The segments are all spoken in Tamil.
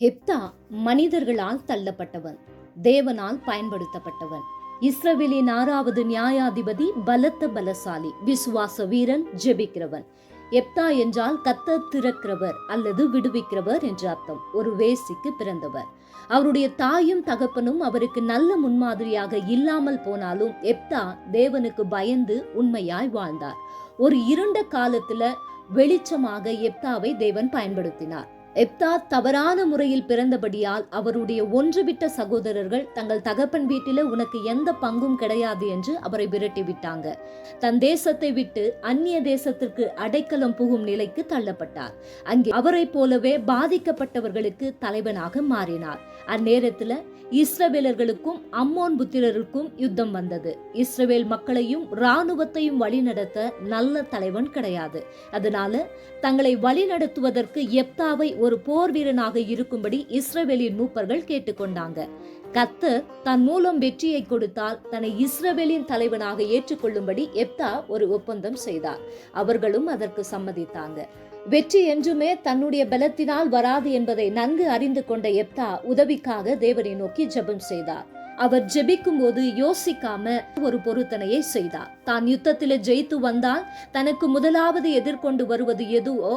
எப்தா மனிதர்களால் தள்ளப்பட்டவன், தேவனால் பயன்படுத்தப்பட்டவன். இஸ்ரவேலின் 6வது நியாயாதிபதி, பலத்த பலசாலி, விசுவாச வீரன், ஜெபிக்கிறவன். எப்தா என்றால் கர்த்தர் திறக்கிறவர் அல்லது விடுவிக்கிறவர் என்று அர்த்தம். ஒரு வேசிக்கு பிறந்தவர். அவருடைய தாயும் தகப்பனும் அவருக்கு நல்ல முன்மாதிரியாக இல்லாமல் போனாலும் எப்தா தேவனுக்கு பயந்து உண்மையாய் வாழ்ந்தார். ஒரு இருண்ட காலத்துல வெளிச்சமாக எப்தாவை தேவன் பயன்படுத்தினார். எப்தா தவறான முறையில் பிறந்தபடியால் அவருடைய ஒன்றுவிட்ட சகோதரர்கள் தங்கள் தகப்பன் வீட்டில உனக்கு எந்த பங்கும் கிடையாது என்று அவரை விரட்டி விட்டாங்க. தன் தேசத்தை விட்டு அந்நிய தேசத்திற்கு அடைக்கலம் புகும் நிலைக்கு தள்ளப்பட்டார். அங்கே அவரை போலவே பாதிக்கப்பட்டவர்களுக்கு தலைவனாக மாறினார். அந்நேரத்துல இஸ்ரவேலர்களுக்கும் அம்மோன் புத்திரருக்கும் யுத்தம் வந்தது. இஸ்ரவேல் மக்களையும் இராணுவத்தையும் வழிநடத்த நல்ல தலைவன் கிடையாது. அதனால தங்களை வழிநடத்துவதற்கு எப்தாவை ஒரு போர் வீரனாக இருக்கும்படி இஸ்ரவேலின் மூப்பர்கள் கேட்டுக்கொண்டாங்க. கர்த்தர் தன் மூலம் வெற்றியை கொடுத்தால் தன்னை இஸ்ரவேலின் தலைவனாக ஏற்றுக்கொள்ளும்படி எப்தா ஒரு ஒப்பந்தம் செய்தார். அவர்களும் அதற்கு சம்மதித்தாங்க. வெற்றி என்றுமே தன்னுடைய பலத்தினால் வராது என்பதை நன்கு அறிந்து கொண்ட எப்தா உதவிக்காக தேவனை நோக்கி ஜெபம் செய்தார். அவர் ஜெபிக்கும் போது யோசிக்காம ஒரு பொருத்தனையை செய்தார். தான் யுத்தத்தில ஜெயித்து வந்தால் தனக்கு முதலாவது எதிர்கொண்டு வருவது எதுவோ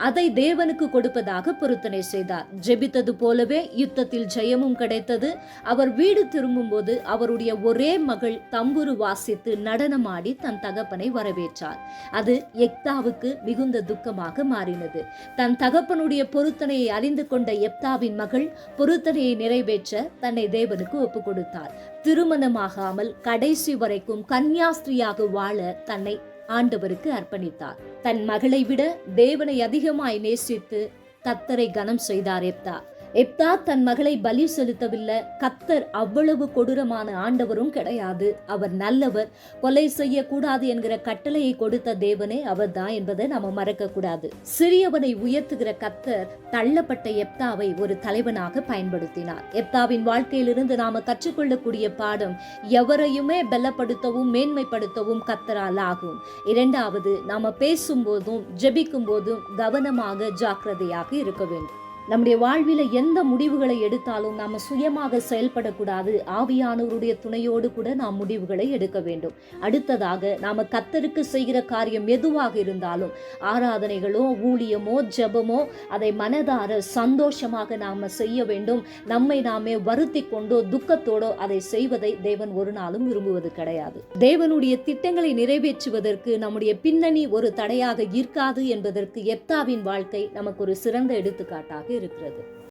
அதை தேவனுக்கு கொடுப்பதாக பொருத்தனை செய்தார். ஜெபித்தது போலவே யுத்தத்தில் ஜெயமும் கிடைத்தது. அவர் வீடு திரும்பும் போது அவருடைய ஒரே மகள் தம்புரு வாசித்து நடனமாடி தன் தகப்பனை வரவேற்றார். அது எப்தாவுக்கு மிகுந்த துக்கமாக மாறினது. தன் தகப்பனுடைய பொருத்தனையை அறிந்து கொண்ட எப்தாவின் மகள் பொருத்தனையை நிறைவேற்ற தன்னை தேவனுக்கு ஒப்பு கொடுத்தார். திருமணமாகாமல் கடைசி வரைக்கும் கன்னியாஸ்திரியாக வாழ தன்னை ஆண்டவருக்கு அர்ப்பணித்தார். தன் மகளை விட தேவனை அதிகமாய் நேசித்து கர்த்தரை கனம் செய்தார் எப்தா. எப்தா தன் மகளை பலி செலுத்தவில்லை. கர்த்தர் அவ்வளவு கொடூரமான ஆண்டவரும் கிடையாது. அவர் நல்லவர். கொலை செய்யக்கூடாது என்கிற கட்டளையை கொடுத்த தேவனே அவர்தான் என்பதை நாம மறக்க கூடாது. சிறியவனை உயர்த்துகிற கர்த்தர் தள்ளப்பட்ட எப்தாவை ஒரு தலைவனாக பயன்படுத்தினார். எப்தாவின் வாழ்க்கையிலிருந்து நாம கற்றுக்கொள்ளக்கூடிய பாடம், எவரையுமே பலப்படுத்தவும் மேன்மைப்படுத்தவும் கர்த்தரால் ஆகும். இரண்டாவது, நாம பேசும் போதும் ஜெபிக்கும் போதும் கவனமாக ஜாக்கிரதையாக இருக்க வேண்டும். நம்முடைய வாழ்வில எந்த முடிவுகளை எடுத்தாலும் நாம சுயமாக செயல்படக்கூடாது. ஆவியானவருடைய துணையோடு கூட நாம் முடிவுகளை எடுக்க வேண்டும். அடுத்ததாக, நாம கர்த்தருக்கு செய்கிற காரியம் எதுவாக இருந்தாலும், ஆராதனைகளோ ஊழியமோ ஜெபமோ, அதை மனதார சந்தோஷமாக நாம செய்ய வேண்டும். நம்மை நாமே வருத்தி கொண்டோ துக்கத்தோடோ அதை செய்வதை தேவன் ஒரு நாளும் விரும்புவது கிடையாது. தேவனுடைய திட்டங்களை நிறைவேற்றுவதற்கு நம்முடைய பின்னணி ஒரு தடையாக இருக்காது என்பதற்கு எப்தாவின் வாழ்க்கை நமக்கு ஒரு சிறந்த எடுத்துக்காட்டாக இருக்கிறது.